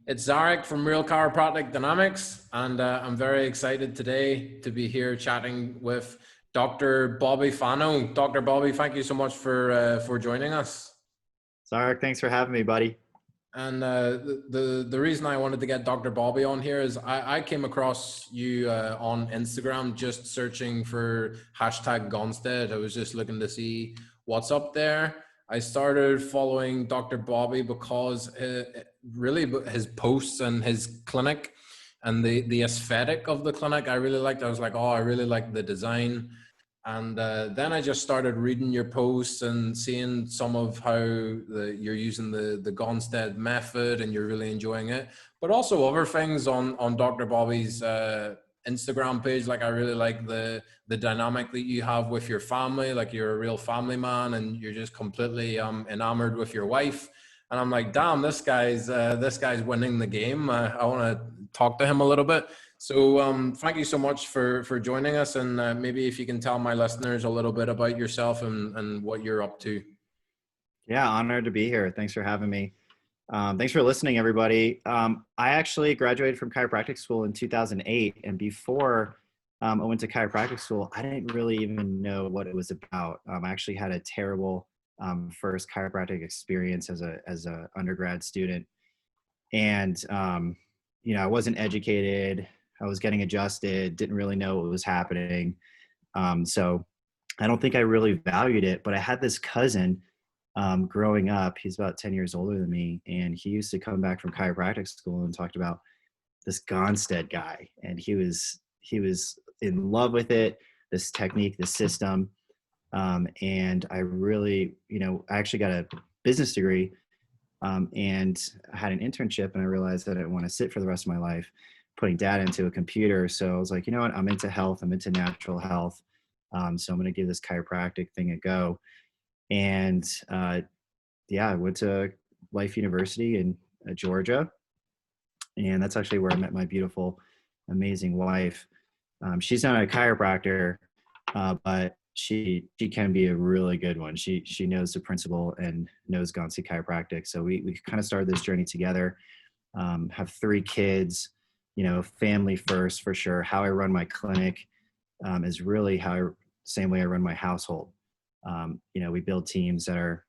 It's Zarek from Real Chiropractic Dynamics, and I'm very excited today to be here chatting with Dr. Bobby Fano. Dr. Bobby, thank you so much for joining us. Zarak, thanks for having me, buddy. And the reason I wanted to get Dr. Bobby on here is I came across you on Instagram just searching for hashtag Gonstead. I was just looking to see what's up there. I started following Dr. Bobby because really his posts and his clinic and the aesthetic of the clinic I really liked. I was like, oh, I really like the design. And then I just started reading your posts and seeing some of how you're using the Gonstead method and you're really enjoying it. But also other things on Dr. Bobby's Instagram page. Like I really like the dynamic that you have with your family. Like you're a real family man and you're just completely enamored with your wife. And I'm like, damn, this guy's winning the game. I want to talk to him a little bit. So thank you so much for joining us, and maybe if you can tell my listeners a little bit about yourself and what you're up to. Yeah, honored to be here. Thanks for having me. Thanks for listening, everybody. I actually graduated from chiropractic school in 2008, and before I went to chiropractic school, I didn't really even know what it was about. I actually had a terrible first chiropractic experience as a undergrad student, and I wasn't educated. I was getting adjusted, didn't really know what was happening. So I don't think I really valued it, but I had this cousin growing up. He's about 10 years older than me. And he used to come back from chiropractic school and talked about this Gonstead guy. And he was in love with it, this technique, this system. And I really, I actually got a business degree and I had an internship, and I realized that I didn't want to sit for the rest of my life putting data into a computer. So I was like, you know what, I'm into health, I'm into natural health. So I'm going to give this chiropractic thing a go. And I went to Life University in Georgia. And that's actually where I met my beautiful, amazing wife. She's not a chiropractor, but she can be a really good one. She knows the principle and knows Gonstead chiropractic. So we kind of started this journey together. Have 3 kids. Family first for sure. How I run my clinic is really same way I run my household. We build teams that are,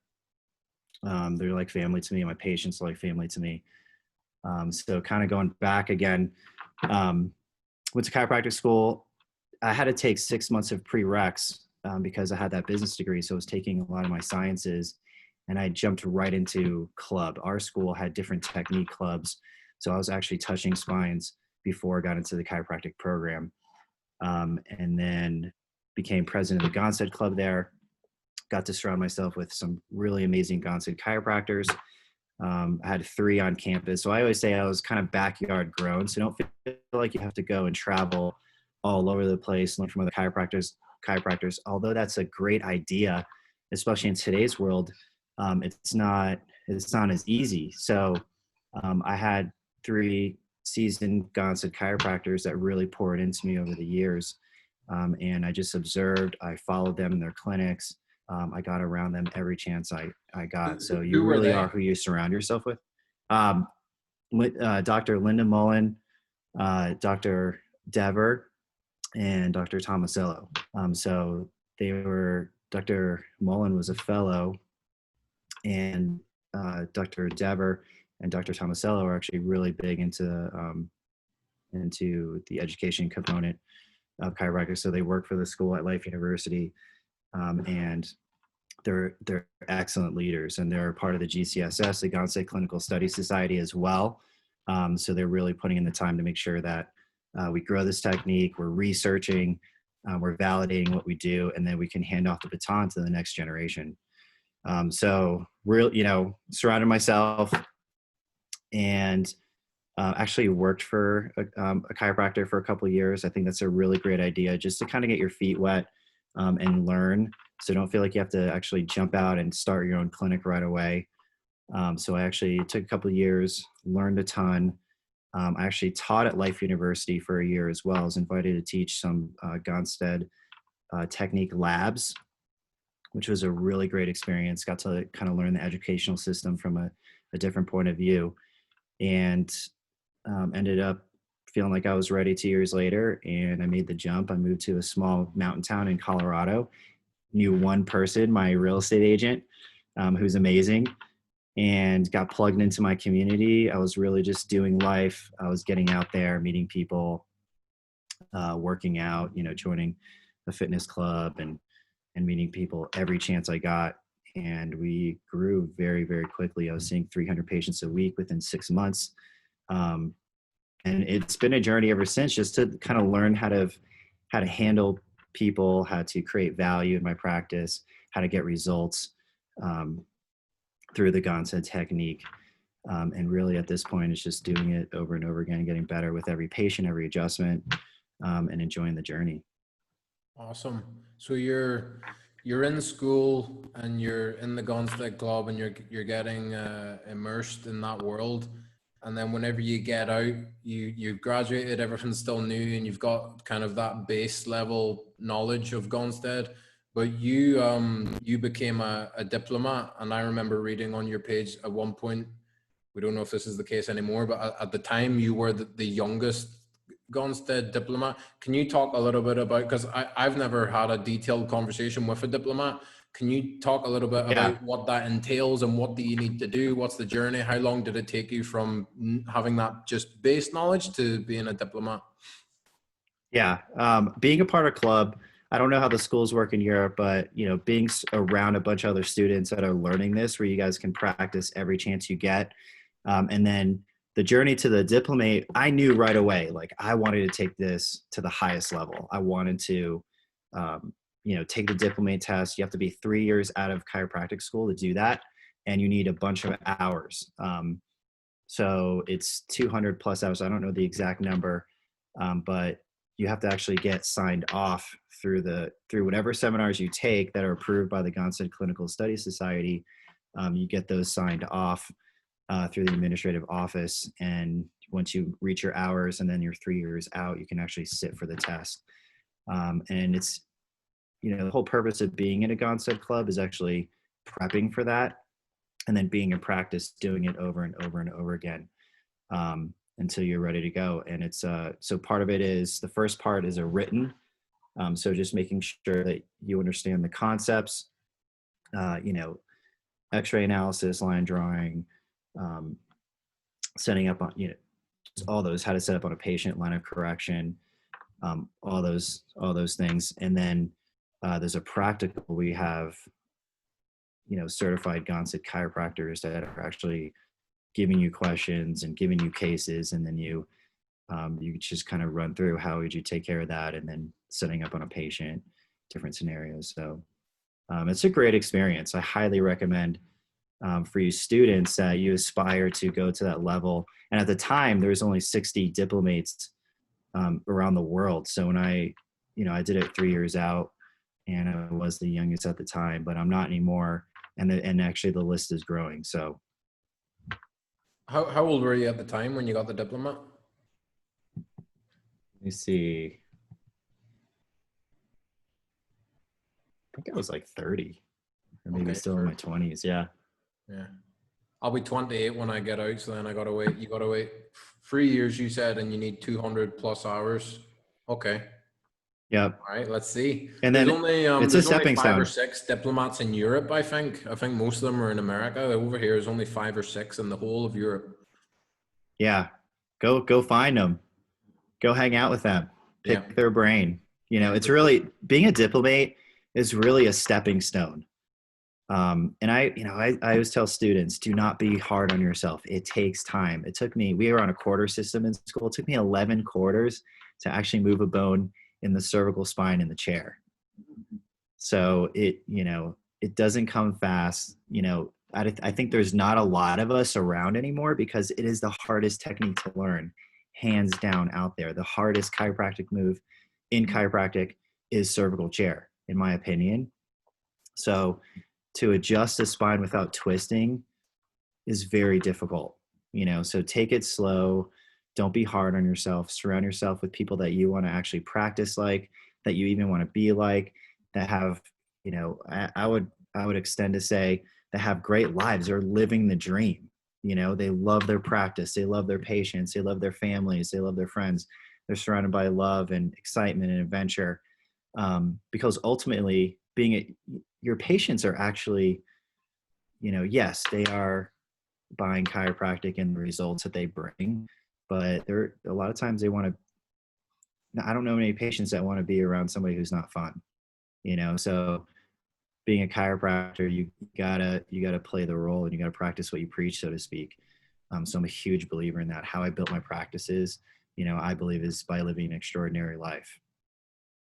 they're like family to me. My patients are like family to me. So kind of going back again, went to chiropractic school. I had to take 6 months of prereqs because I had that business degree. So I was taking a lot of my sciences, and I jumped right into club. Our school had different technique clubs. So I was actually touching spines before I got into the chiropractic program. And then became president of the Gonstead Club there. Got to surround myself with some really amazing Gonstead chiropractors. I had 3 on campus. So I always say I was kind of backyard grown. So don't feel like you have to go and travel all over the place, learn from other chiropractors. Although that's a great idea, especially in today's world, it's not as easy. So I had 3 seasoned Gonstead chiropractors that really poured into me over the years. And I just observed, I followed them in their clinics. I got around them every chance I got. So you really are who you surround yourself with. Dr. Linda Mullen, Dr. Dever, and Dr. Tomasello. So Dr. Mullen was a fellow, and Dr. Dever and Dr. Tomasello are actually really big into the education component of chiropractic. So they work for the school at Life University, and they're excellent leaders, and they're part of the GCSS, the Gonstead Clinical Studies Society as well. So they're really putting in the time to make sure that we grow this technique, we're researching, we're validating what we do, and then we can hand off the baton to the next generation. So surrounded myself, and actually worked for a chiropractor for a couple of years. I think that's a really great idea, just to kind of get your feet wet and learn. So don't feel like you have to actually jump out and start your own clinic right away. So I actually took a couple of years, learned a ton. I actually taught at Life University for a year as well. I was invited to teach some Gonstead Technique labs, which was a really great experience. Got to kind of learn the educational system from a different point of view. and ended up feeling like I was ready 2 years later, and I made the jump. I moved to a small mountain town in Colorado, knew one person, my real estate agent, who's amazing, and got plugged into my community. I was really just doing life. I was getting out there, meeting people, working out, joining a fitness club and meeting people every chance I got. And we grew very, very quickly. I was seeing 300 patients a week within 6 months. Um, and it's been a journey ever since, just to kind of learn how to handle people, how to create value in my practice, how to get results through the Gonstead technique. And really at this point, it's just doing it over and over again, getting better with every patient, every adjustment, and enjoying the journey. Awesome. So you're in school and you're in the Gonstead Club and you're getting immersed in that world. And then whenever you get out, you've graduated, everything's still new, and you've got kind of that base level knowledge of Gonstead. But you became a diplomat, and I remember reading on your page at one point, we don't know if this is the case anymore, but at the time you were the youngest Gonstead diplomat. Can you talk a little bit about, because I've never had a detailed conversation with a diplomat. Can you talk a little bit about what that entails and what do you need to do? What's the journey? How long did it take you from having that just base knowledge to being a diplomat? Yeah. Being a part of club, I don't know how the schools work in Europe, but being around a bunch of other students that are learning this, where you guys can practice every chance you get. And then the journey to the Diplomate, I knew right away, like I wanted to take this to the highest level. I wanted to, take the Diplomate test. You have to be 3 years out of chiropractic school to do that. And you need a bunch of hours. So it's 200 plus hours. I don't know the exact number, but you have to actually get signed off through whatever seminars you take that are approved by the Gonstead Clinical Studies Society. You get those signed off through the administrative office. And once you reach your hours and then you're 3 years out, you can actually sit for the test. And it's, the whole purpose of being in a Gonstead club is actually prepping for that and then being in practice, doing it over and over and over again until you're ready to go. And it's so part of it is, the first part is a written. So just making sure that you understand the concepts, X-ray analysis, line drawing, setting up on, all those, how to set up on a patient, line of correction, all those things. And then there's a practical, we have, certified Gonstead chiropractors that are actually giving you questions and giving you cases. And then you just kind of run through how would you take care of that, and then setting up on a patient, different scenarios. So it's a great experience. I highly recommend for you students that you aspire to go to that level. And at the time, there was only 60 diplomates around the world. So when I did it 3 years out, and I was the youngest at the time, but I'm not anymore. And actually the list is growing. So how old were you at the time when you got the diploma? let me see. I think I was like 30, or maybe still in my 20s. Yeah. Yeah. I'll be 28 when I get out. So then you got to wait 3 years, you said, and you need 200 plus hours. Okay. Yep. All right, let's see. And then it's a stepping 5 or stone. 6 diplomats in Europe, I think. I think most of them are in America. Over here is only 5 or 6 in the whole of Europe. Yeah. Go find them. Go hang out with them. Pick their brain. It's really, being a diplomate is really a stepping stone. And I always tell students, do not be hard on yourself. It takes time. It took me, we were on a quarter system in school. It took me 11 quarters to actually move a bone in the cervical spine in the chair. So it doesn't come fast. I think there's not a lot of us around anymore because it is the hardest technique to learn, hands down out there. The hardest chiropractic move in chiropractic is cervical chair, in my opinion. So to adjust the spine without twisting is very difficult, so take it slow. Don't be hard on yourself. Surround yourself with people that you want to actually practice like, that you even want to be like, that have, I would extend to say that have great lives. They're living the dream. You know, they love their practice, they love their patients, they love their families, they love their friends. They're surrounded by love and excitement and adventure. Because ultimately, your patients are actually, you know, yes, they are buying chiropractic and the results that they bring, but there a lot of times they want to. I don't know many patients that want to be around somebody who's not fun, you know. So being a chiropractor, you gotta play the role and you gotta practice what you preach, so to speak. So I'm a huge believer in that. How I built my practices, you know, I believe is by living an extraordinary life.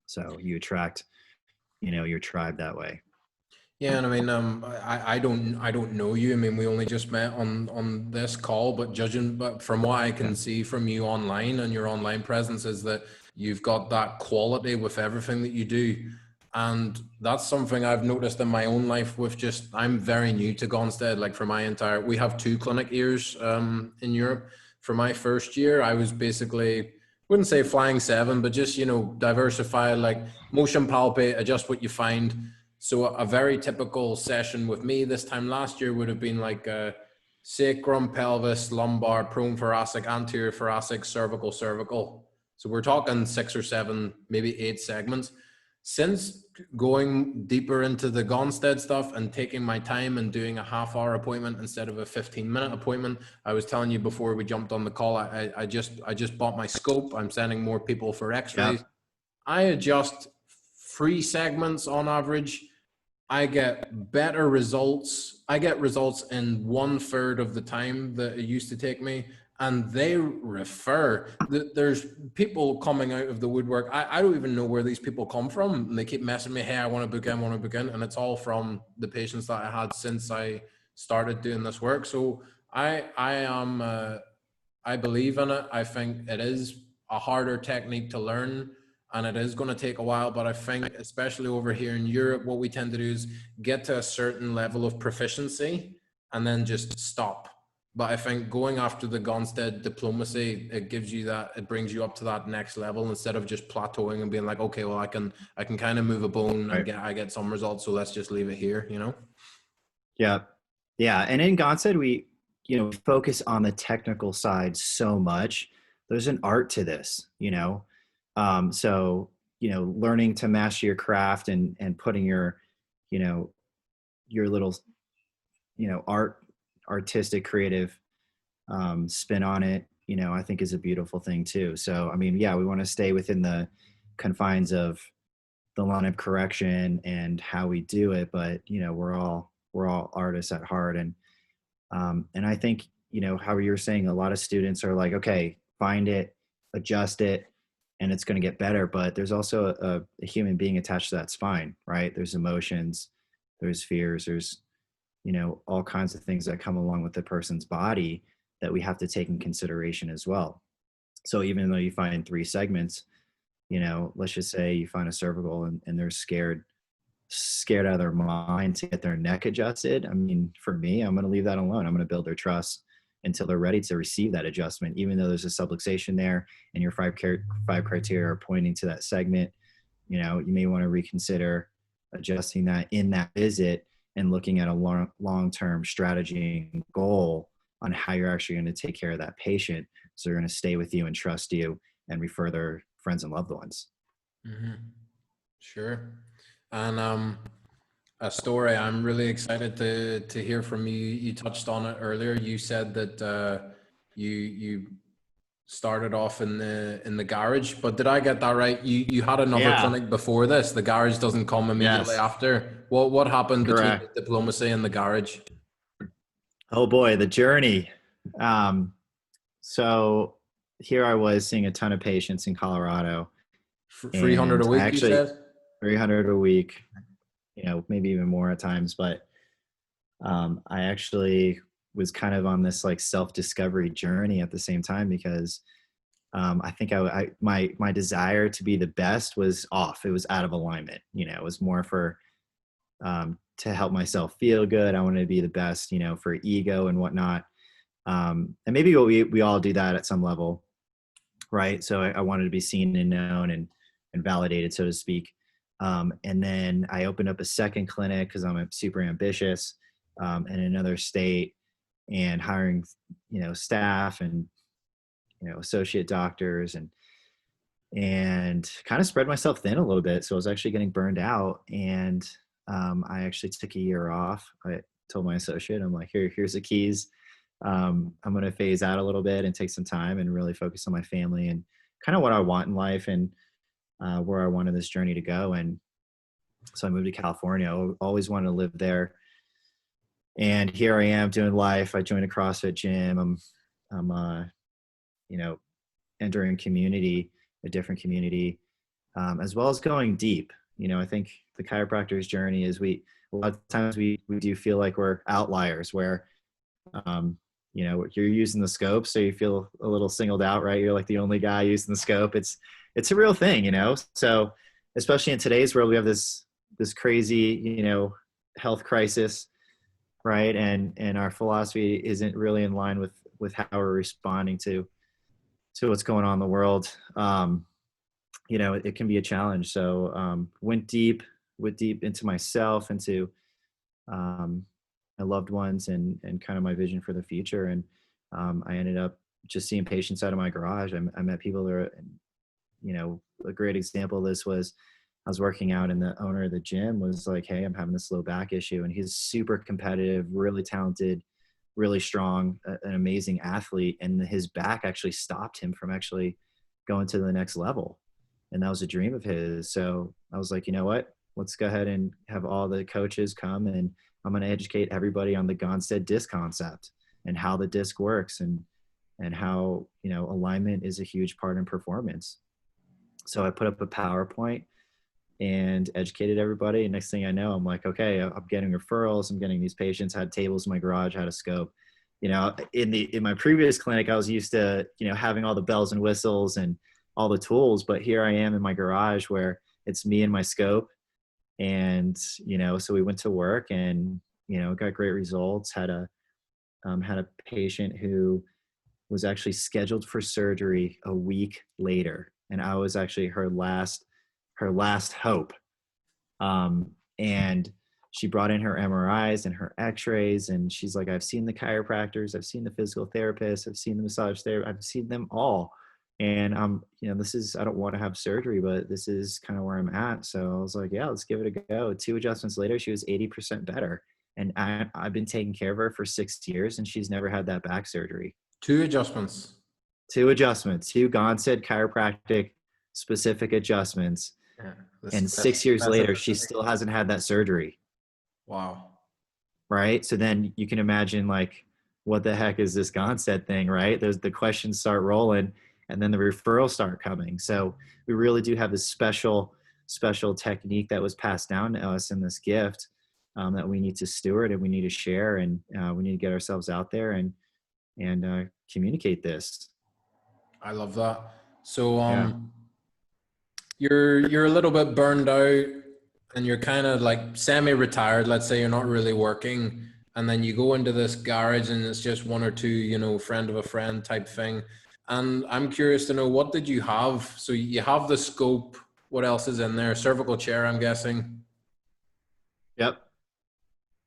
So you attract, you know, your tribe that way. Yeah, and I mean, I don't know you. I mean, we only just met on this call, but judging, but from what I Yeah. can see from you online and your online presence, is that you've got that quality with everything that you do, and that's something I've noticed in my own life. With just, I'm very new to Gonstead. Like for my entire, we have two clinic years in Europe. For my first year, I was basically, wouldn't say flying seven, but just, you know, diversify, like motion palpate, adjust what you find. So a very typical session with me this time last year would have been like sacrum, pelvis, lumbar, prone thoracic, anterior thoracic, cervical, cervical. So we're talking 6 or 7, maybe 8 segments. Since going deeper into the Gonstead stuff and taking my time and doing a half-hour appointment instead of a 15-minute appointment, I was telling you before we jumped on the call, I just bought my scope. I'm sending more people for X-rays. Yep. I adjust 3 segments on average. I get better results. I get results in 1/3 of the time that it used to take me. And they refer. There's people coming out of the woodwork. I don't even know where these people come from. And they keep messaging me, hey, I want to book in, I want to book in. And it's all from the patients that I had since I started doing this work. So I am I believe in it. I think it is a harder technique to learn and it is going to take a while. But I think, especially over here in Europe, what we tend to do is get to a certain level of proficiency and then just stop. But I think going after the Gonstead diplomacy, it gives you that, it brings you up to that next level instead of just plateauing and being like, okay, well, I can kind of move a bone and Right. I get some results. So let's just leave it here, you know? Yeah. Yeah. And in Gonstead, we, you know, focus on the technical side so much. There's an art to this, you know. So, you know, learning to master your craft and putting your, you know, your little, you know, artistic, creative spin on it, you know, I think is a beautiful thing too. So, I mean, yeah, we want to stay within the confines of the line of correction and how we do it, but you know, we're all artists at heart, and I think, you know, how you were saying, a lot of students are like, okay, find it, adjust it, and it's going to get better. But there's also a human being attached to that spine, right? There's emotions, there's fears, there's, you know, all kinds of things that come along with the person's body that we have to take in consideration as well. So even though you find 3 segments, you know, let's just say you find a cervical and they're scared out of their mind to get their neck adjusted. I mean, for me, I'm going to leave that alone. I'm going to build their trust until they're ready to receive that adjustment, even though there's a subluxation there and your five criteria are pointing to that segment. You know, you may want to reconsider adjusting that in that visit and looking at a long-term strategy and goal on how you're actually going to take care of that patient. So they're going to stay with you and trust you and refer their friends and loved ones. Mm-hmm. Sure. And a story I'm really excited to hear from you. You touched on it earlier. You said that you started off in the garage, but did I get that right? You had another Yeah. clinic before this. The garage doesn't come immediately Yes. after. What happened between Correct. the diplomacy and the garage? Oh boy, the journey. Um, so here I was seeing a ton of patients in Colorado, 300 a and I week, you actually said? 300 a week, you know, maybe even more at times. But I actually was kind of on this like self-discovery journey at the same time because I think my desire to be the best was off. It was out of alignment. You know, it was more for to help myself feel good. I wanted to be the best, you know, for ego and whatnot. And maybe we all do that at some level, right? So I wanted to be seen and known and validated, so to speak. And then I opened up a second clinic because I'm super ambitious in another state. and hiring, staff and, associate doctors and kind of spread myself thin a little bit. So I was actually getting burned out, and I actually took a year off. I told my associate, I'm like, here's the keys. I'm going to phase out a little bit and take some time and really focus on my family and kind of what I want in life and where I wanted this journey to go. And so I moved to California. I always wanted to live there. And here I am doing life. I joined a CrossFit gym. I'm entering a different community, as well as going deep. I think the chiropractor's journey is a lot of times we do feel like we're outliers where, you're using the scope. So you feel a little singled out, right? You're like the only guy using the scope. It's a real thing, so especially in today's world, we have this crazy, health crisis, right? And our philosophy isn't really in line with how we're responding to what's going on in the world. It can be a challenge. So went deep into myself, into my loved ones and kind of my vision for the future. And I ended up just seeing patients out of my garage. I met people that are, a great example of this was I was working out and the owner of the gym was like, hey, I'm having this low back issue. And he's super competitive, really talented, really strong, an amazing athlete. And his back actually stopped him from actually going to the next level. And that was a dream of his. So I was like, you know what, let's go ahead and have all the coaches come and I'm going to educate everybody on the Gonstead disc concept and how the disc works and how, alignment is a huge part in performance. So I put up a PowerPoint and educated everybody. And next thing I know, I'm like, okay, I'm getting referrals. I'm getting these patients. I had tables in my garage, had a scope. In my previous clinic, I was used to, having all the bells and whistles and all the tools, but here I am in my garage where it's me and my scope. And, so we went to work and, got great results, had a patient who was actually scheduled for surgery a week later. And I was actually her last hope. And she brought in her MRIs and her x-rays. And she's like, I've seen the chiropractors, I've seen the physical therapists, I've seen the massage therapist, I've seen them all. And I don't want to have surgery, but this is kind of where I'm at. So I was like, yeah, let's give it a go. 2 adjustments later, she was 80% better. And I've been taking care of her for 6 years and she's never had that back surgery. 2 adjustments. 2 adjustments, 2 Gonstead chiropractic specific adjustments. Yeah, and 6 years later, she still hasn't had that surgery. Wow. Right. So then you can imagine like, what the heck is this Gonstead thing, right? The questions start rolling and then the referrals start coming. So we really do have this special technique that was passed down to us in this gift that we need to steward and we need to share and we need to get ourselves out there and communicate this. I love that. So you're a little bit burned out and you're kind of like semi-retired. Let's say you're not really working, and then you go into this garage and it's just 1 or 2, friend of a friend type thing. And I'm curious to know, what did you have? So you have the scope. What else is in there? Cervical chair, I'm guessing. Yep.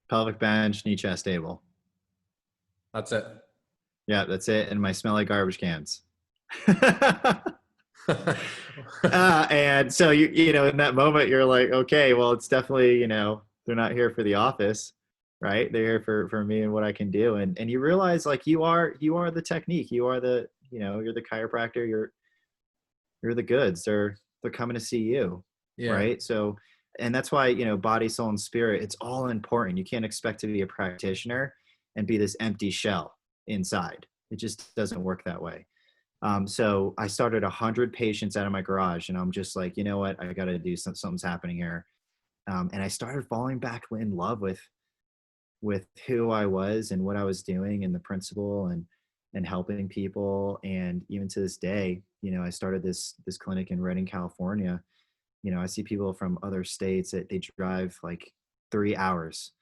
Pelvic bench, knee chest table. That's it. Yeah, that's it. And my smelly garbage cans. And so in that moment you're like, okay, well, it's definitely, they're not here for the office, right? They're here for me and what I can do. And you realize like you are the technique, you are the, you're the chiropractor, you're the goods. They're coming to see you. Yeah. Right. So, and that's why, body, soul, and spirit, it's all important. You can't expect to be a practitioner and be this empty shell inside. It just doesn't work that way. So I started 100 patients out of my garage and I'm just like, you know what, I got to do something's happening here. And I started falling back in love with who I was and what I was doing and the principle and helping people. And even to this day, I started this clinic in Redding, California. I see people from other states that they drive like 3 hours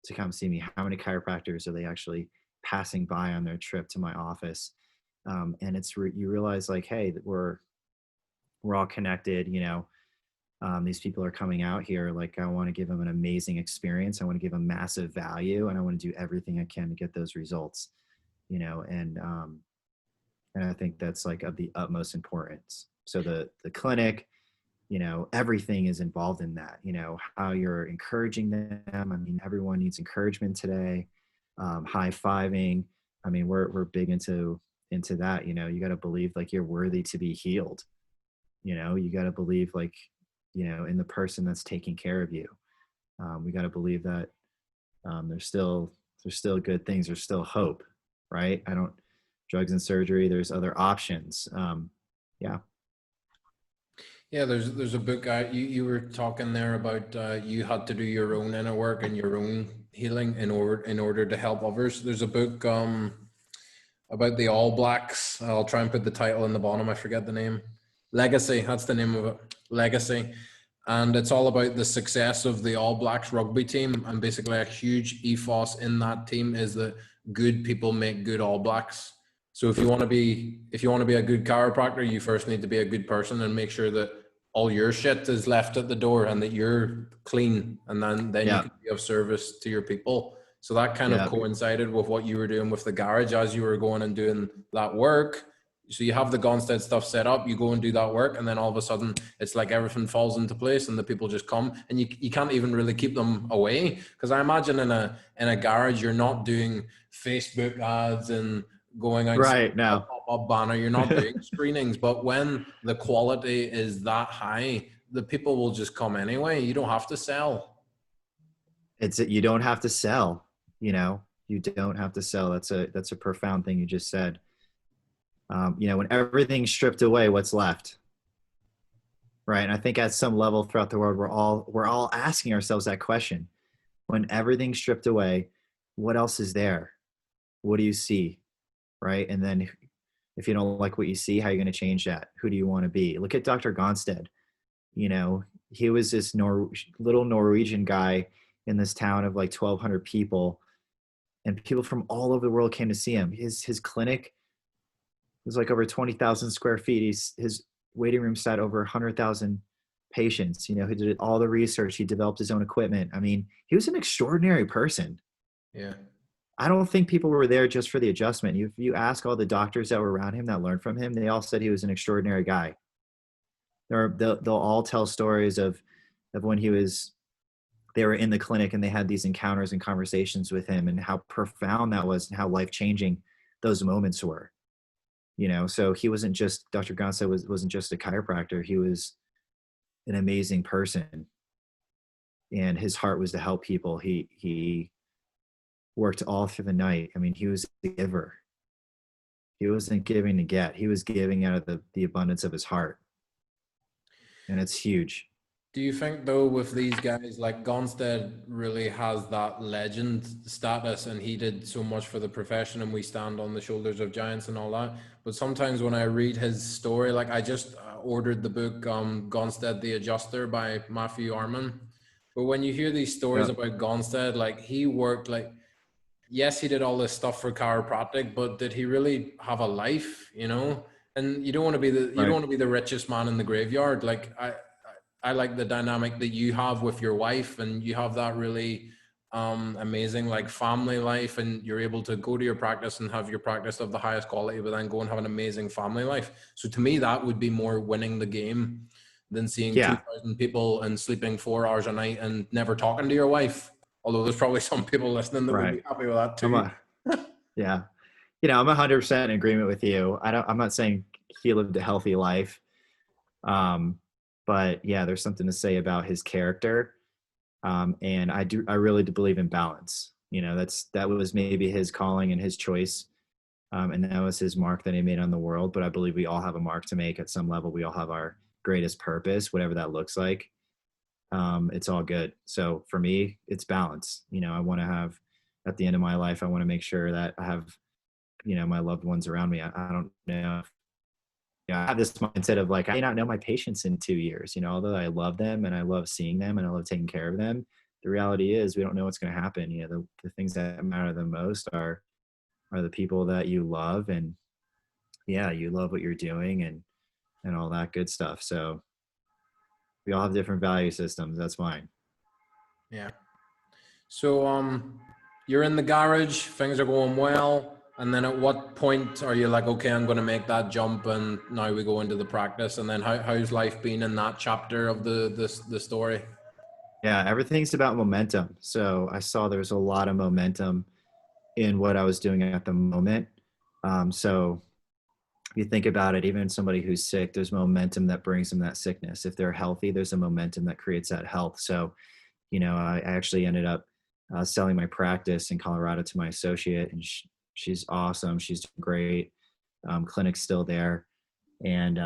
to come see me. How many chiropractors are they actually passing by on their trip to my office? And it's you realize like, hey, we're all connected. these people are coming out here. Like, I want to give them an amazing experience. I want to give them massive value, and I want to do everything I can to get those results, and I think that's like of the utmost importance. So the clinic, everything is involved in that, how you're encouraging them. I mean, everyone needs encouragement today. High-fiving. I mean, we're big into that. You got to believe like you're worthy to be healed. You got to believe like, in the person that's taking care of you. We got to believe that there's still good things. There's still hope, right? Drugs and surgery. There's other options. Yeah. Yeah, there's a book you were talking there about you had to do your own inner work and your own healing in order to help others. There's a book about the All Blacks. I'll try and put the title in the bottom. I forget the name. Legacy. That's the name of it. Legacy. And it's all about the success of the All Blacks rugby team. And basically a huge ethos in that team is that good people make good All Blacks. So if you want to be a good chiropractor, you first need to be a good person and make sure that all your shit is left at the door and that you're clean, and then you Yeah. can be of service to your people. So that kind of Yeah. coincided with what you were doing with the garage as you were going and doing that work. So you have the Gonstead stuff set up, you go and do that work, and then all of a sudden it's like everything falls into place and the people just come, and you can't even really keep them away. Because I imagine in a garage, you're not doing Facebook ads and going outside Right. a Now. pop-up banner, you're not doing screenings. But when the quality is that high, the people will just come anyway. You don't have to sell. You don't have to sell, you don't have to sell. That's a profound thing you just said. When everything's stripped away, what's left? Right. And I think at some level throughout the world, we're all asking ourselves that question. When everything's stripped away, what else is there? What do you see? Right. And then if you don't like what you see, how are you going to change that? Who do you want to be? Look at Dr. Gonstead. He was this little Norwegian guy in this town of like 1,200 people, and people from all over the world came to see him. His clinic was like over 20,000 square feet. His waiting room sat over 100,000 patients. He did all the research. He developed his own equipment. I mean, he was an extraordinary person. Yeah. I don't think people were there just for the adjustment. If you ask all the doctors that were around him that learned from him, they all said he was an extraordinary guy. They'll all tell stories of when they were in the clinic and they had these encounters and conversations with him, and how profound that was and how life-changing those moments were. So he wasn't just, Dr. Gonstead wasn't just a chiropractor. He was an amazing person, and his heart was to help people. He worked all through the night. I mean, he was a giver. He wasn't giving to get. He was giving out of the abundance of his heart. And it's huge. Do you think though, with these guys, like Gonstead really has that legend status, and he did so much for the profession, and we stand on the shoulders of giants and all that. But sometimes when I read his story, like I just ordered the book Gonstead the Adjuster by Matthew Arman. But when you hear these stories about Gonstead, like he worked like, yes, he did all this stuff for chiropractic, but did he really have a life, And you don't want to be you don't want to be the richest man in the graveyard. Like I like the dynamic that you have with your wife, and you have that really amazing like family life, and you're able to go to your practice and have your practice of the highest quality, but then go and have an amazing family life. So to me, that would be more winning the game than seeing 2,000 people and sleeping 4 hours a night and never talking to your wife. Although there's probably some people listening that would be happy with that too. Yeah. I'm 100% in agreement with you. I'm not saying he lived a healthy life. But yeah, there's something to say about his character. And I really do believe in balance. That was maybe his calling and his choice. And that was his mark that he made on the world. But I believe we all have a mark to make at some level. We all have our greatest purpose, whatever that looks like. It's all good. So for me, it's balance. I want to have, at the end of my life, I want to make sure that I have, my loved ones around me. I don't know. I have this mindset of like, I may not know my patients in 2 years, although I love them and I love seeing them and I love taking care of them. The reality is we don't know what's going to happen. The things that matter the most are the people that you love, and yeah, you love what you're doing and all that good stuff. So We all have different value systems. That's fine. Yeah. So you're in the garage, things are going well, and then at what point are you like, okay, I'm going to make that jump, and now we go into the practice? And then how's life been in that chapter of the story? Yeah, everything's about momentum. So I saw there was a lot of momentum in what I was doing at the moment. So if you think about it, even somebody who's sick, there's momentum that brings them that sickness. If they're healthy, there's a momentum that creates that health. So, I actually ended up selling my practice in Colorado to my associate, and she's awesome. She's doing great. Clinic's still there, and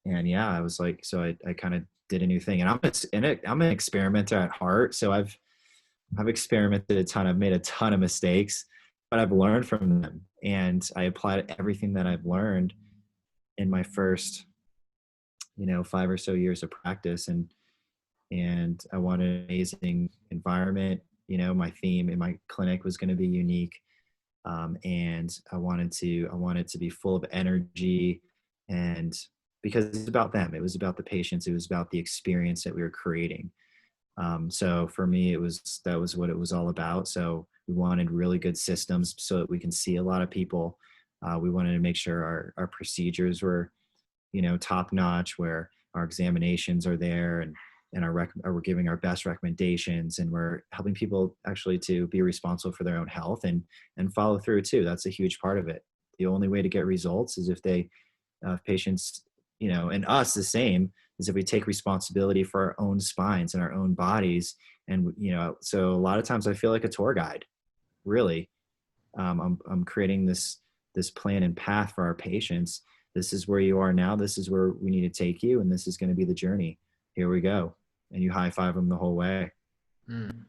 yeah, I was like, so I kind of did a new thing, and I'm an experimenter at heart. So I've experimented a ton. I've made a ton of mistakes, but I've learned from them, and I applied everything that I've learned in my first, 5 or so years of practice. And I wanted an amazing environment. My theme in my clinic was going to be unique, and I wanted to be full of energy, and because it's about them, it was about the patients, it was about the experience that we were creating. So for me, that was what it was all about. So we wanted really good systems so that we can see a lot of people. We wanted to make sure our procedures were, top notch, where our examinations are there, and we're giving our best recommendations, and we're helping people actually to be responsible for their own health and follow through too. That's a huge part of it. The only way to get results is if patients, and us the same, is if we take responsibility for our own spines and our own bodies. And, so a lot of times I feel like a tour guide, really. I'm creating this plan and path for our patients. This is where you are now. This is where we need to take you. And this is going to be the journey. Here we go. And you high five them the whole way. Mm.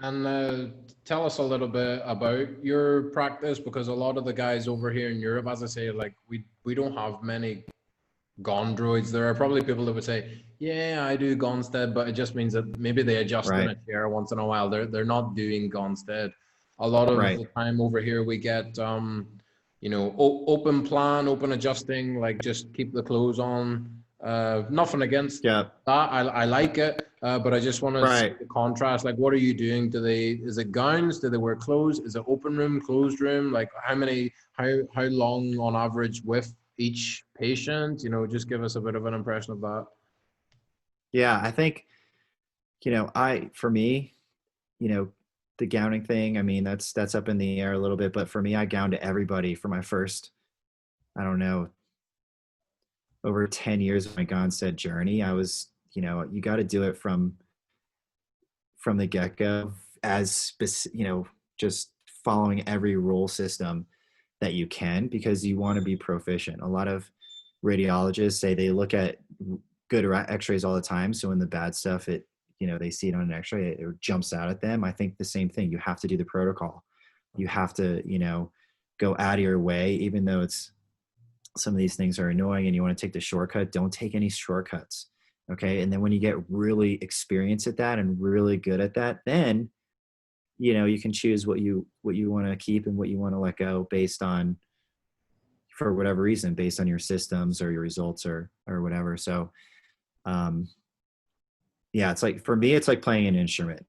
And tell us a little bit about your practice, because a lot of the guys over here in Europe, as I say, like we don't have many Gondroids. There are probably people that would say, yeah, I do Gonstead, but it just means that maybe they adjust in Right. a chair once in a while. They're not doing Gonstead. A lot of Right. the time over here we get open plan, open adjusting, like just keep the clothes on. Nothing against Yeah. that. I like it, but I just want to see Right. the contrast. Like, what are you doing? Is it gowns? Do they wear clothes? Is it open room, closed room? Like, how long on average with each patient? Just give us a bit of an impression of that. Yeah. I think, for me, the gowning thing, I mean, that's up in the air a little bit, but for me, I gowned to everybody for my first, I don't know, over 10 years of my Gonstead journey. I was, you got to do it from the get-go, just following every rule system that you can, because you want to be proficient. A lot of radiologists say they look at good x-rays all the time, so when the bad stuff, they see it on an x-ray, it jumps out at them. I think the same thing. You have to do the protocol. You have to, go out of your way, even though some of these things are annoying and you want to take the shortcut. Don't take any shortcuts. Okay. And then when you get really experienced at that and really good at that, then, you can choose what you want to keep and what you want to let go based on, for whatever reason, based on your systems or your results or whatever. So, yeah, it's like, for me, it's like playing an instrument.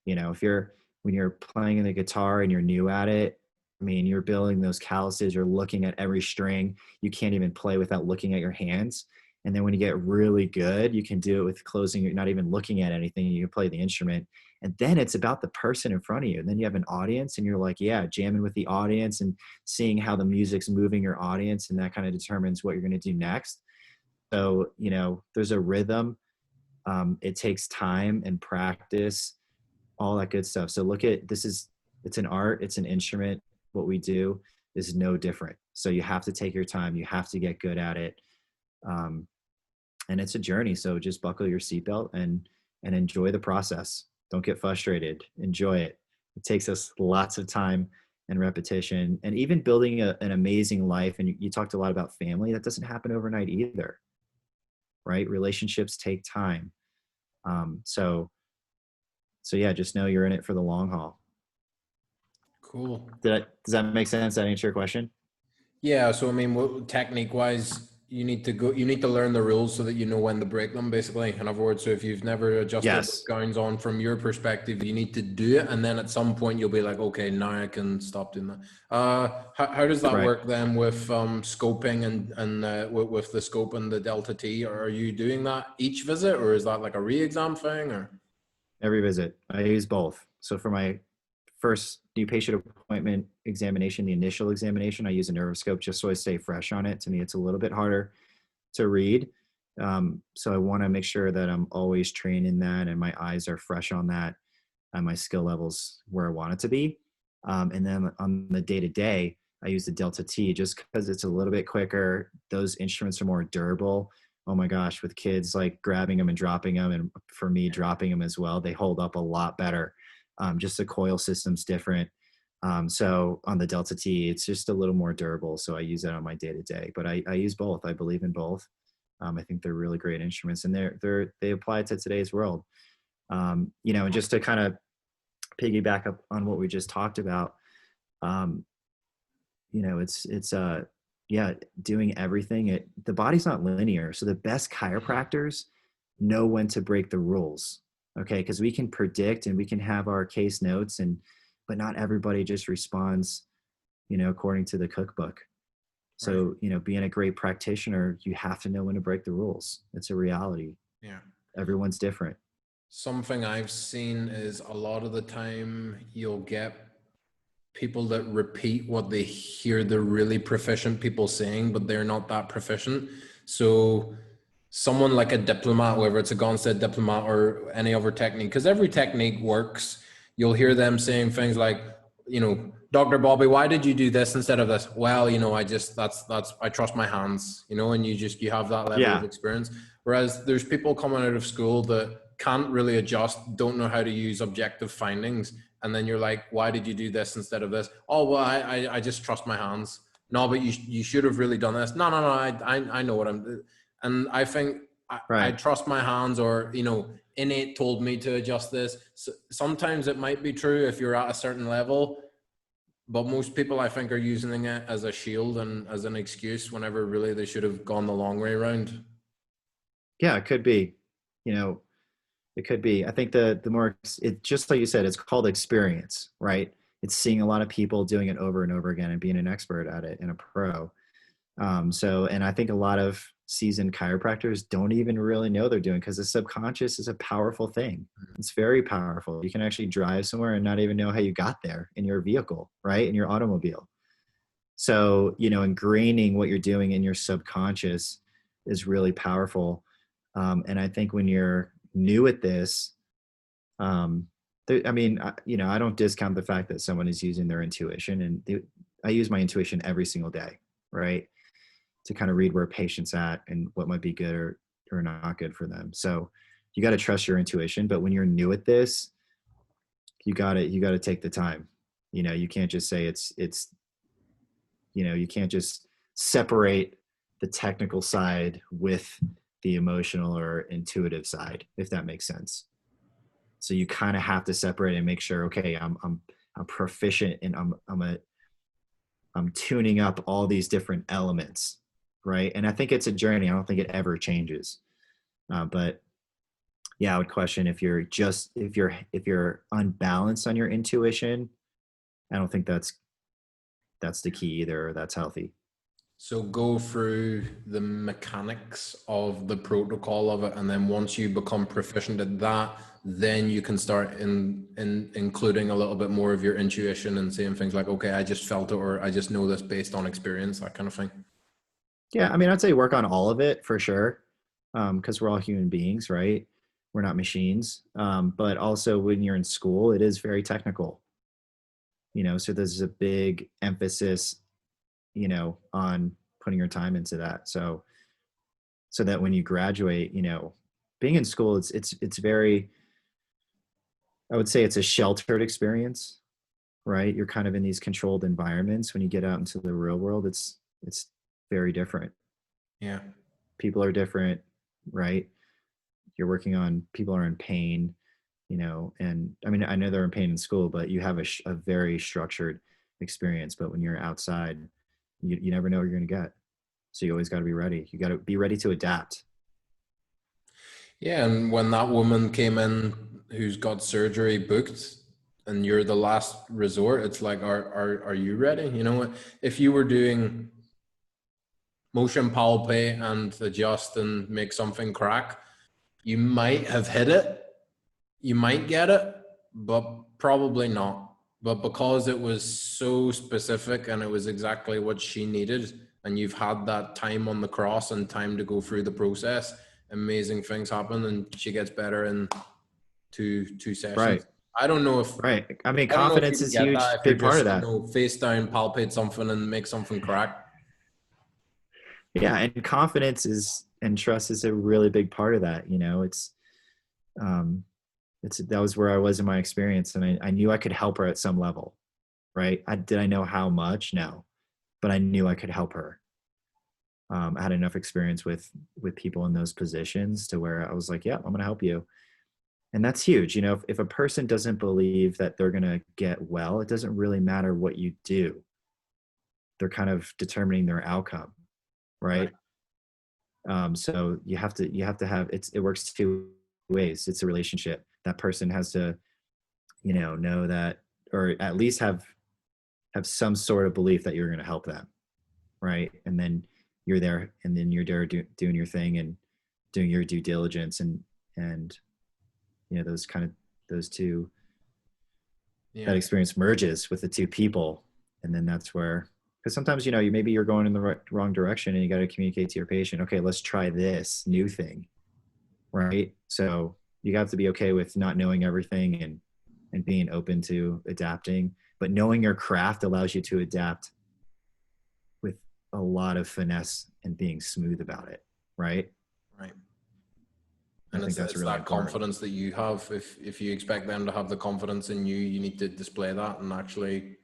When you're playing the guitar and you're new at it, I mean, you're building those calluses, you're looking at every string. You can't even play without looking at your hands. And then when you get really good, you can do it with closing, you're not even looking at anything. You can play the instrument. And then it's about the person in front of you. And then you have an audience and you're like, yeah, jamming with the audience and seeing how the music's moving your audience. And that kind of determines what you're going to do next. So, there's a rhythm. It takes time and practice, all that good stuff. So it's an art, it's an instrument. What we do is no different. So you have to take your time. You have to get good at it. And it's a journey. So just buckle your seatbelt and enjoy the process. Don't get frustrated. Enjoy it. It takes us lots of time and repetition, and even building an amazing life. And you talked a lot about family. That doesn't happen overnight either, right? Relationships take time. So yeah, just know you're in it for the long haul. Cool. Does that make sense? That answer your question? Yeah. So I mean, technique wise, you need to learn the rules so that you know when to break them, basically. In other words, so if you've never adjusted those Yes. gowns on from your perspective, you need to do it, and then at some point you'll be like, okay, now I can stop doing that. How does that Right. work then with scoping and with the scope and the delta T? Are you doing that each visit, or is that like a re-exam thing, or? Every visit. I use both. So for my first new patient appointment examination, the initial examination, I use a nervoscope just so I stay fresh on it. To me, it's a little bit harder to read. So I want to make sure that I'm always trained in that and my eyes are fresh on that and my skill levels where I want it to be. And then on the day to day, I use the Delta T just because it's a little bit quicker. Those instruments are more durable. Oh my gosh, with kids like grabbing them and dropping them, and for me dropping them as well, they hold up a lot better. Just the coil system's different. So on the Delta T, it's just a little more durable. So I use that on my day to day, but I use both. I believe in both. I think they're really great instruments, and they apply to today's world. You know, and just to kind of piggyback up on what we just talked about, you know, yeah, doing everything. The body's not linear, so the best chiropractors know when to break the rules. Okay, because we can predict and we can have our case notes, but not everybody just responds, you know, according to the cookbook. So, Right. you know, being a great practitioner, you have to know when to break the rules. It's a reality. Yeah. Everyone's different. Something I've seen is a lot of the time you'll get people that repeat what they hear the really proficient people saying, but they're not that proficient. So someone like a diplomat, whether it's a Gonstead diplomat or any other technique, because every technique works, you'll hear them saying things like, you know, Dr. Bobby, why did you do this instead of this? Well, you know, I trust my hands, you know, and you have that level of Yeah. experience. Whereas there's people coming out of school that can't really adjust, don't know how to use objective findings. And then you're like, why did you do this instead of this? Oh, well, I just trust my hands. No, but you should have really done this. No, I know what I'm doing. And I think I Right. trust my hands, or, you know, innate told me to adjust this. So sometimes it might be true if you're at a certain level, but most people I think are using it as a shield and as an excuse whenever really they should have gone the long way around. Yeah, it could be. You know, it could be. I think the more it just like you said, it's called experience, right? It's seeing a lot of people doing it over and over again and being an expert at it and a pro. And I think a lot of seasoned chiropractors don't even really know they're doing, because the subconscious is a powerful thing. It's very powerful. You can actually drive somewhere and not even know how you got there in your vehicle, right? In your automobile. So, you know, ingraining what you're doing in your subconscious is really powerful. And I think when you're new at this, I mean, you know, I don't discount the fact that someone is using their intuition, and I use my intuition every single day, right? To kind of read where a patient's at and what might be good or not good for them. So you got to trust your intuition. But when you're new at this, you got to take the time. You know, you can't just say you know, you can't just separate the technical side with the emotional or intuitive side, if that makes sense. So you kind of have to separate and make sure, okay, I'm proficient and I'm tuning up all these different elements, right? And I think it's a journey. I don't think it ever changes. But yeah, I would question if you're unbalanced on your intuition. I don't think that's the key either, or that's healthy. So go through the mechanics of the protocol of it, and then once you become proficient at that, then you can start in including a little bit more of your intuition and saying things like, okay, I just felt it, or I just know this based on experience, that kind of thing. Yeah, I mean, I'd say work on all of it for sure, because we're all human beings, right? We're not machines. But also, when you're in school, it is very technical. You know, so there's a big emphasis, you know, on putting your time into that. So that when you graduate, you know, being in school, it's very, I would say it's a sheltered experience, right? You're kind of in these controlled environments. When you get out into the real world, it's very different. Yeah. People are different, right? You're working on people are in pain, you know, and I mean, I know they're in pain in school, but you have a very structured experience. But when you're outside, you never know what you're going to get. So you always got to be ready. You got to be ready to adapt. Yeah, and when that woman came in who's got surgery booked and you're the last resort, it's like, are you ready? You know, if you were doing motion palpate and adjust and make something crack, you might have hit it, you might get it, but probably not. But because it was so specific and it was exactly what she needed, and you've had that time on the cross and time to go through the process, amazing things happen, and she gets better in two Right. sessions. I don't know if Right. I mean, I don't know if you confidence can is get that huge, if you're big part of just, that. face down, palpate something and make something crack. Yeah. And confidence and trust is a really big part of that. Um, that was where I was in my experience. And I knew I could help her at some level, right? Did I know how much? No, but I knew I could help her. I had enough experience with people in those positions to where I was like, yeah, I'm going to help you. And that's huge. If a person doesn't believe that they're going to get well, it doesn't really matter what you do. They're kind of determining their outcome, Right. right? So you have to have it works two ways. It's a relationship. That person has to, know that, or at least have some sort of belief that you're going to help them, right? And then you're there, and then you're there doing your thing and doing your due diligence, and those two, Yeah. that experience merges with the two people, and then that's where, because sometimes maybe you're going in the wrong direction, and you got to communicate to your patient, okay, let's try this new thing, right? So you have to be okay with not knowing everything, and being open to adapting, but knowing your craft allows you to adapt with a lot of finesse and being smooth about it, right? Right. I And think that's it's really that important. confidence that you have. If you expect them to have the confidence in you, you need to display that. And actually,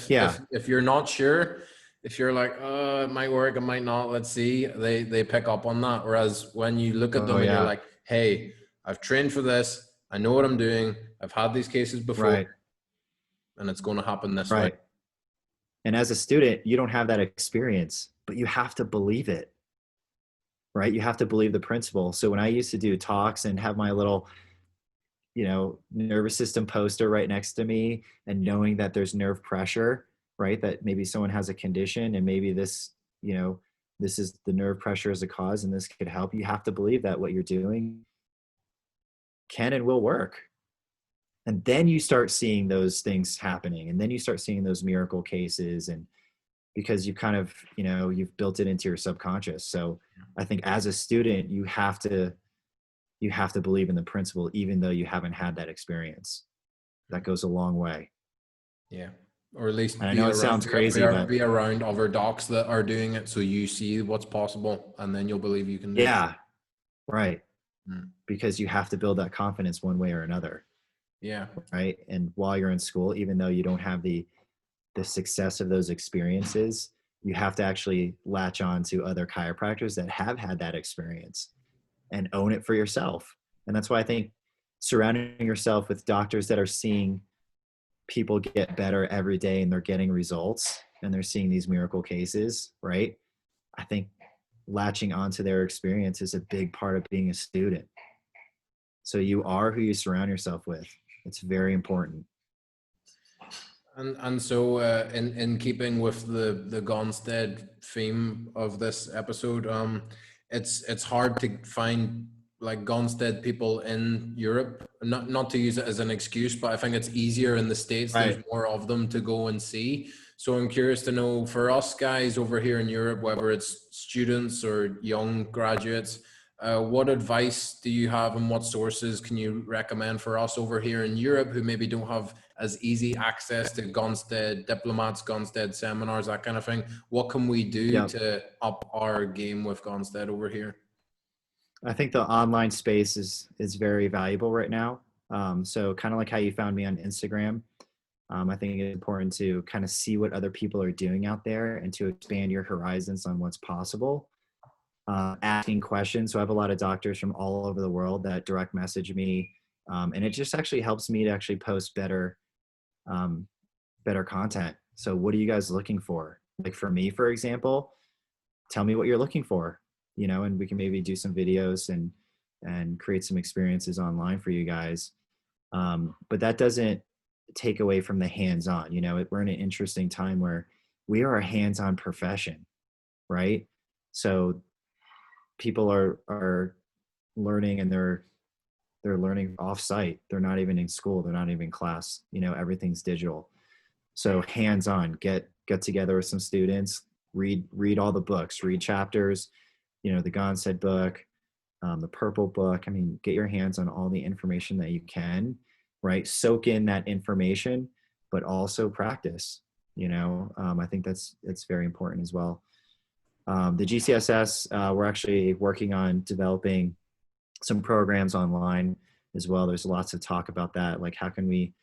Yeah. if you're not sure, if you're like, it might work, it might not, let's see, they pick up on that. Whereas when you look at Oh them and you're yeah. like, hey, I've trained for this, I know what I'm doing, I've had these cases before, Right. and it's going to happen this way. Right. And as a student, you don't have that experience, but you have to believe it, right? You have to believe the principle. So when I used to do talks and have my little, nervous system poster right next to me, and knowing that there's nerve pressure, right? That maybe someone has a condition, and maybe this is the nerve pressure as a cause, and this could help. You have to believe that what you're doing can and will work. And then you start seeing those things happening, and then you start seeing those miracle cases, and because you kind of, you've built it into your subconscious. So I think as a student, you have to believe in the principle, even though you haven't had that experience. That goes a long way. Yeah. Or at least And I know it sounds crazy, but be around other docs that are doing it, so you see what's possible, and then you'll believe you can do it. yeah, right. Mm. Because you have to build that confidence one way or another, Yeah. right? And while you're in school, even though you don't have the success of those experiences, you have to actually latch on to other chiropractors that have had that experience and own it for yourself. And that's why I think surrounding yourself with doctors that are seeing people get better every day, and they're getting results, and they're seeing these miracle cases, right? I think latching onto their experience is a big part of being a student. So you are who you surround yourself with. It's very important. And so in keeping with the Gonstead theme of this episode, it's hard to find like Gonstead people in Europe. Not to use it as an excuse, but I think it's easier in the States. There's Right. more of them to go and see. So I'm curious to know, for us guys over here in Europe, whether it's students or young graduates, what advice do you have, and what sources can you recommend for us over here in Europe who maybe don't have as easy access to Gonstead diplomats, Gonstead seminars, that kind of thing? What can we do Yep. to up our game with Gonstead over here? I think the online space is very valuable right now. So kind of like how you found me on Instagram. I think it's important to kind of see what other people are doing out there, and to expand your horizons on what's possible. Asking questions. So I have a lot of doctors from all over the world that direct message me, and it just actually helps me to actually post um, better content. So what are you guys looking for? Like for me, for example, tell me what you're looking for, you know, and we can maybe do some videos and create some experiences online for you guys. But that doesn't take away from the hands-on. You know, we're in an interesting time where we are a hands-on profession, right? So people are learning, and they're learning off-site. They're not even in school. They're not even in class. You know, everything's digital. So hands-on, get together with some students, read all the books, read chapters, you know, the Gonstead book, the purple book. I mean, get your hands on all the information that you can, right? Soak in that information, but also practice, you know. I think that's very important as well. The GCSS, we're actually working on developing some programs online as well. There's lots of talk about that. Like, how can we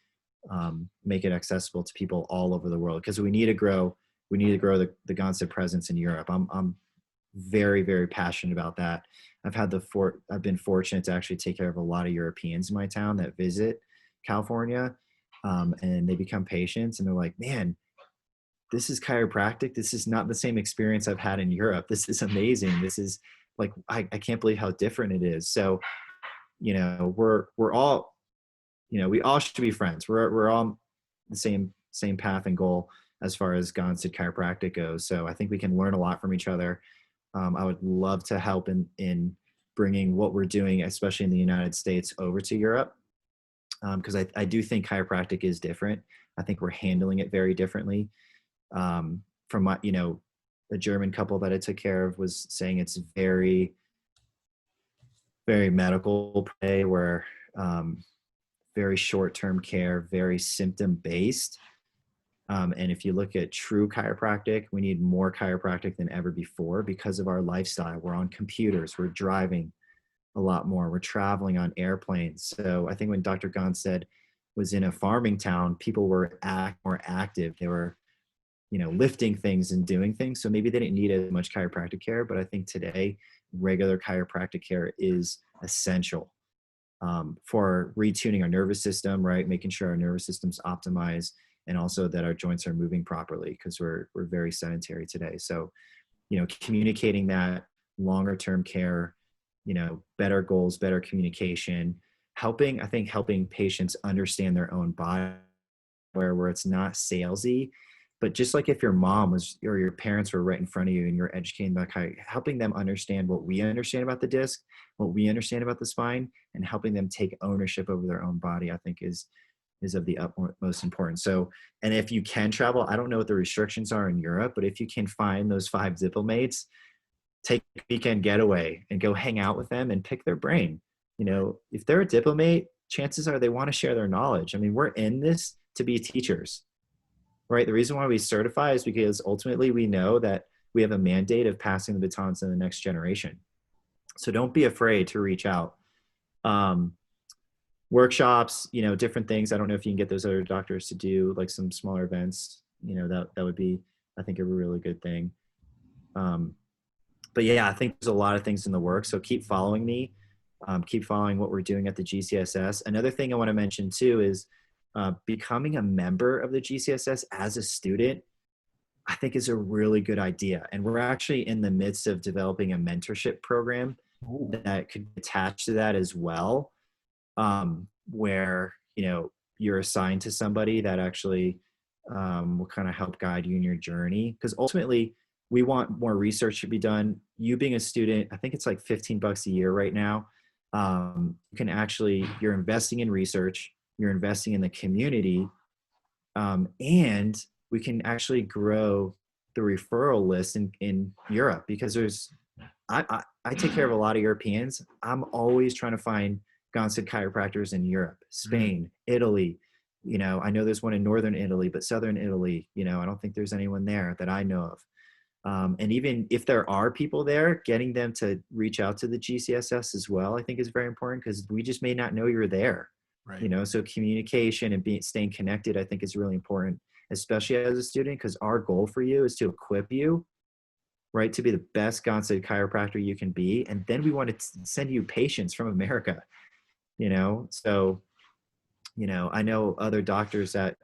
make it accessible to people all over the world? Because we need to grow the Gonstead presence in Europe. I'm very, very passionate about that. I've been fortunate to actually take care of a lot of Europeans in my town that visit California, and they become patients, and they're like, man, this is chiropractic. This is not the same experience I've had in Europe. This is amazing. This is like, I can't believe how different it is. So, you know, we're all, you know, we all should be friends. We're all the same path and goal as far as Gonstead chiropractic goes. So I think we can learn a lot from each other. I would love to help in bringing what we're doing, especially in the United States, over to Europe. Because I do think chiropractic is different. I think we're handling it very differently. From my, you know, the German couple that I took care of was saying it's very, very medical play, where very short-term care, very symptom-based. And if you look at true chiropractic, we need more chiropractic than ever before because of our lifestyle. We're on computers, we're driving a lot more, we're traveling on airplanes. So I think when Dr. Gonstead was in a farming town, people were more active. They were, you know, lifting things and doing things. So maybe they didn't need as much chiropractic care, but I think today regular chiropractic care is essential for retuning our nervous system, right? Making sure our nervous system's optimized, and also that our joints are moving properly, because we're very sedentary today. So, you know, communicating that longer term care, you know, better goals, better communication, helping patients understand their own body, where it's not salesy, but just like if your mom was, or your parents were right in front of you and you're educating about helping them understand what we understand about the disc, what we understand about the spine, and helping them take ownership over their own body, I think is of the utmost importance. So, and if you can travel, I don't know what the restrictions are in Europe, but if you can find those 5 diplomates, take a weekend getaway and go hang out with them and pick their brain. You know, if they're a diplomate, chances are they want to share their knowledge. I mean, we're in this to be teachers, right? The reason why we certify is because ultimately we know that we have a mandate of passing the batons to the next generation. So don't be afraid to reach out. Workshops, you know, different things. I don't know if you can get those other doctors to do like some smaller events, you know, that would be, I think, a really good thing. But yeah, I think there's a lot of things in the works. So keep following me, keep following what we're doing at the GCSS. Another thing I want to mention too is becoming a member of the GCSS as a student, I think is a really good idea. And we're actually in the midst of developing a mentorship program that could attach to that as well, where, you know, you're assigned to somebody that actually will kind of help guide you in your journey. Because ultimately, we want more research to be done. You being a student, I think it's like $15 a year right now. You can actually, you're investing in research, you're investing in the community, and we can actually grow the referral list in Europe, because I take care of a lot of Europeans. I'm always trying to find Gonstead chiropractors in Europe, Spain, Italy. You know, I know there's one in Northern Italy, but Southern Italy, you know, I don't think there's anyone there that I know of. And even if there are people there, getting them to reach out to the GCSS as well, I think is very important, because we just may not know you're there. Right. You know, so communication and staying connected, I think, is really important, especially as a student, because our goal for you is to equip you, right, to be the best Gonstead chiropractor you can be. And then we want to send you patients from America, you know. So, you know, I know other doctors that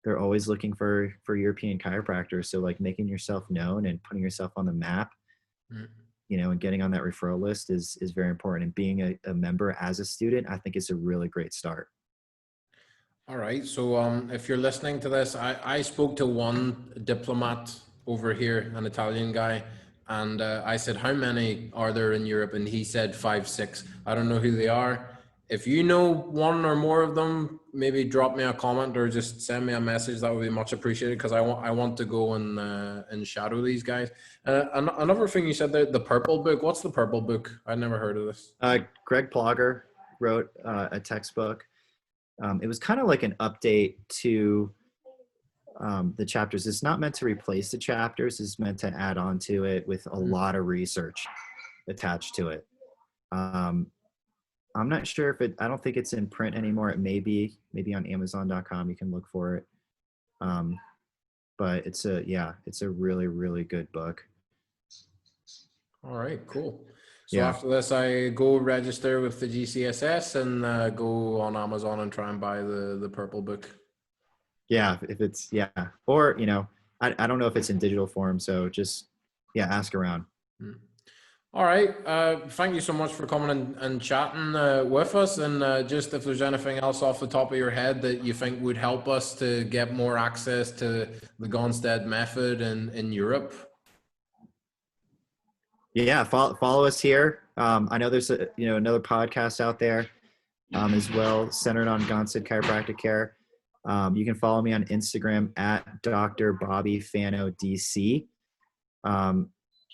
they're always looking for European chiropractors. So like making yourself known and putting yourself on the map Mm. And getting on that referral list is very important. And being a member as a student, I think is a really great start. All right. So if you're listening to this, I spoke to one diplomat over here, an Italian guy, and I said, how many are there in Europe? And he said 5, 6. I don't know who they are. If you know one or more of them, maybe drop me a comment or just send me a message. That would be much appreciated, because I want to go and shadow these guys. Another thing you said there, the Purple Book. What's the Purple Book? I'd never heard of this. Greg Plogger wrote a textbook. It was kind of like an update to the chapters. It's not meant to replace the chapters. It's meant to add on to it with a lot of research attached to it. I'm not sure if I don't think it's in print anymore. It may be, maybe on Amazon.com, you can look for it. But it's a really, really good book. All right, cool. So Yeah. after this, I go register with the GCSS and go on Amazon and try and buy the Purple Book. Yeah, if it's, or, I don't know if it's in digital form, so just, ask around. All right. Thank you so much for coming and chatting with us. And just if there's anything else off the top of your head that you think would help us to get more access to the Gonstead method in Europe. Yeah, follow us here. I know there's another podcast out there as well, centered on Gonstead chiropractic care. You can follow me on Instagram at Dr. Bobby Fano DC.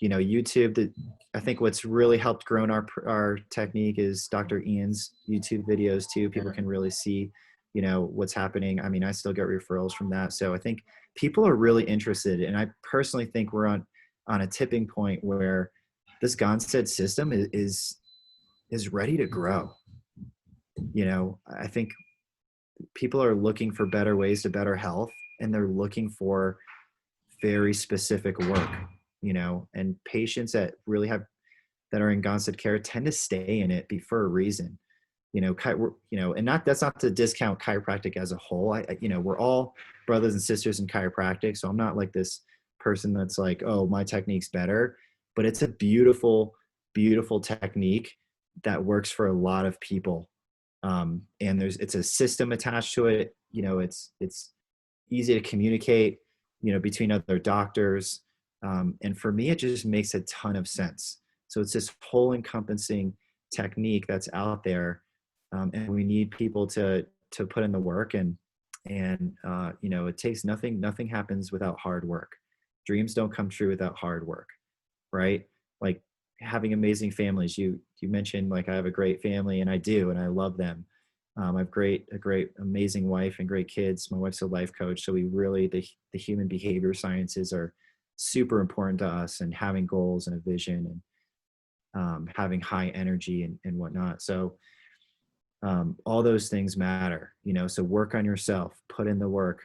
YouTube. I think what's really helped grow our technique is Dr. Ian's YouTube videos too. People can really see, what's happening. I mean, I still get referrals from that. So I think people are really interested, and I personally think we're on a tipping point where this Gonstead system is ready to grow. I think people are looking for better ways to better health, and they're looking for very specific work, and patients that really that are in Gonstead care tend to stay in it for a reason, and that's not to discount chiropractic as a whole. We're all brothers and sisters in chiropractic. So I'm not like this person that's like, oh, my technique's better, but it's a beautiful, beautiful technique that works for a lot of people. And it's a system attached to it. It's easy to communicate, between other doctors. And for me, it just makes a ton of sense. So it's this whole encompassing technique that's out there. And we need people to put in the work, and it takes nothing happens without hard work. Dreams don't come true without hard work, right? Like having amazing families. You mentioned, like, I have a great family, and I do, and I love them. I have a great, amazing wife and great kids. My wife's a life coach. So we really, the human behavior sciences are super important to us, and having goals and a vision, and having high energy and whatnot. So all those things matter, so work on yourself, put in the work.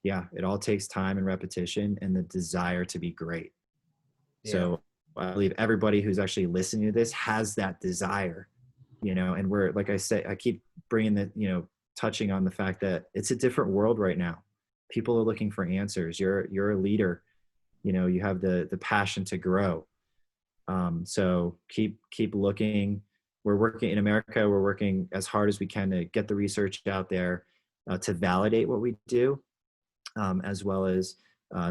It all takes time and repetition and the desire to be great. Yeah. So I believe everybody who's actually listening to this has that desire, and we're, like I say, I keep bringing the, touching on the fact that it's a different world right now. People are looking for answers. You're a leader, you have the passion to grow. So keep looking. We're working in America. We're working as hard as we can to get the research out there, to validate what we do, as well as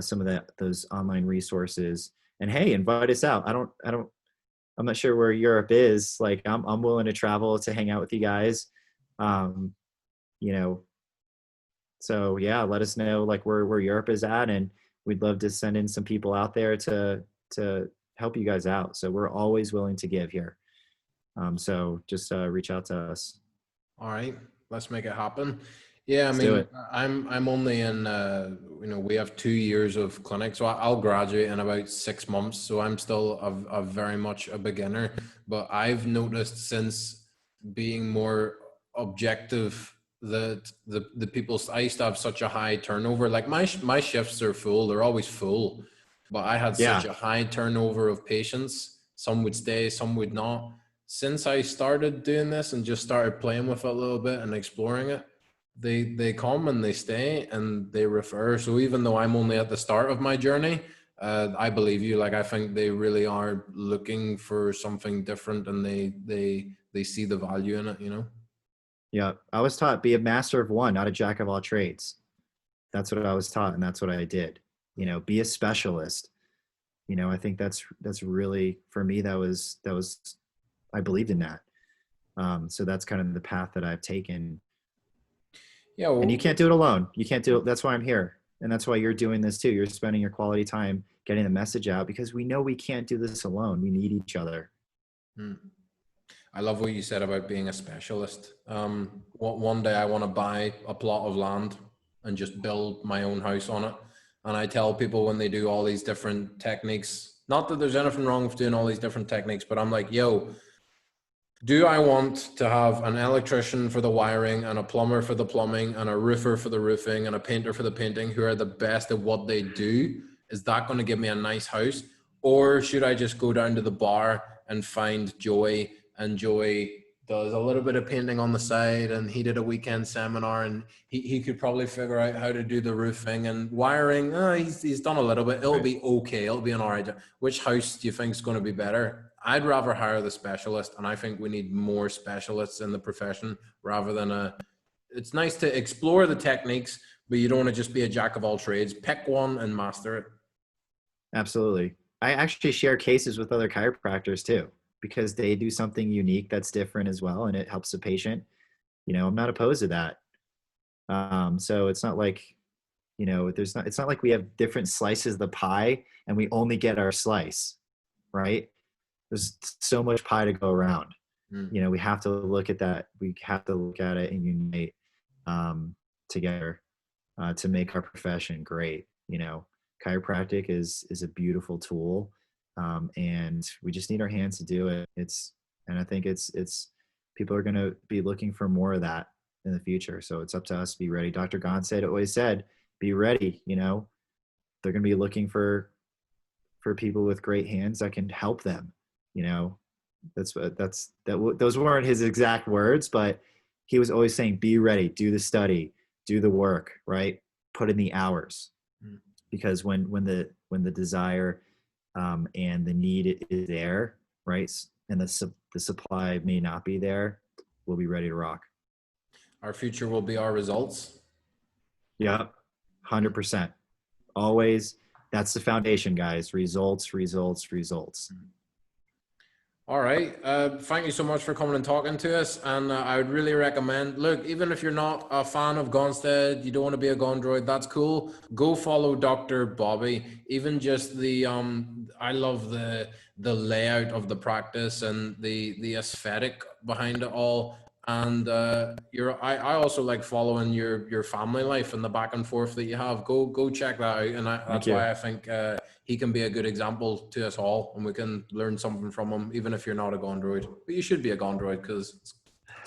some of those online resources. And hey, invite us out. I'm not sure where Europe is. Like, I'm willing to travel to hang out with you guys. So yeah, let us know like where Europe is at, and we'd love to send in some people out there to help you guys out. So we're always willing to give here. So just reach out to us. All right, let's make it happen. Yeah, Let's do it. I'm only in, we have 2 years of clinic, so I'll graduate in about 6 months. So I'm still a very much a beginner, but I've noticed since being more objective that the people, I used to have such a high turnover. Like my shifts are full, they're always full, but I had such a high turnover of patients. Some would stay, some would not. Since I started doing this and just started playing with it a little bit and exploring it, they come and they stay and they refer. So even though I'm only at the start of my journey, I believe you. Like, I think they really are looking for something different, and they see the value in it, you know? Yeah. I was taught be a master of one, not a jack of all trades. That's what I was taught, and that's what I did. You know, be a specialist. You know, I think that's really, for me, that was I believed in that. So that's kind of the path that I've taken. Yeah. And you Well, can't do it alone. You can't do it. That's why I'm here. And that's why you're doing this too. You're spending your quality time getting the message out, because we know we can't do this alone. We need each other. hmm. I love what you said about being a specialist. One day I want to buy a plot of land and just build my own house on it. And I tell people when they do all these different techniques, not that there's anything wrong with doing all these different techniques, but I'm like, yo, do I want to have an electrician for the wiring and a plumber for the plumbing and a roofer for the roofing and a painter for the painting who are the best at what they do? Is that going to give me a nice house? Or should I just go down to the bar and find Joy, and Joy does a little bit of painting on the side, and he did a weekend seminar, and he could probably figure out how to do the roofing and wiring. He's done a little bit. It'll be okay. It'll be an all right job. Which house do you think is going to be better? I'd rather hire the specialist, and I think we need more specialists in the profession rather than it's nice to explore the techniques, but you don't want to just be a jack of all trades. Pick one and master it. Absolutely. I actually share cases with other chiropractors too, because they do something unique that's different as well, and it helps the patient. You know, I'm not opposed to that. So it's not like, you know, it's not like we have different slices of the pie and we only get our slice, right? There's so much pie to go around. You know, we have to look at that. We have to look at it and unite together to make our profession great. You know, chiropractic is a beautiful tool, and we just need our hands to do it. And I think it's people are going to be looking for more of that in the future. So it's up to us to be ready. Dr. Gonstead always said, "Be ready." You know, they're going to be looking for people with great hands that can help them. You know, those weren't his exact words, but he was always saying, be ready, do the study, do the work, right? Put in the hours, because when the desire and the need is there, right? And the supply may not be there, we'll be ready to rock. Our future will be our results. Yeah, 100%. Always. That's the foundation, guys. Results, results, results. All right. Thank you so much for coming and talking to us. And I would really recommend, look, even if you're not a fan of Gonstead, you don't want to be a Gondroid, that's cool. Go follow Dr. Bobby. Even just I love the layout of the practice and the aesthetic behind it all. And I also like following your family life and the back and forth that you have. Go check that out. And that's why I think he can be a good example to us all, and we can learn something from him, even if you're not a Gondroid. But you should be a Gondroid because it's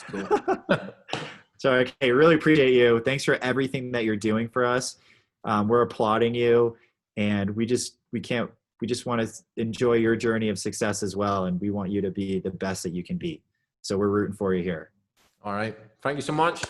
cool. Sorry, okay, really appreciate you. Thanks for everything that you're doing for us. We're applauding you, and we just want to enjoy your journey of success as well, and we want you to be the best that you can be. So we're rooting for you here. All right. Thank you so much.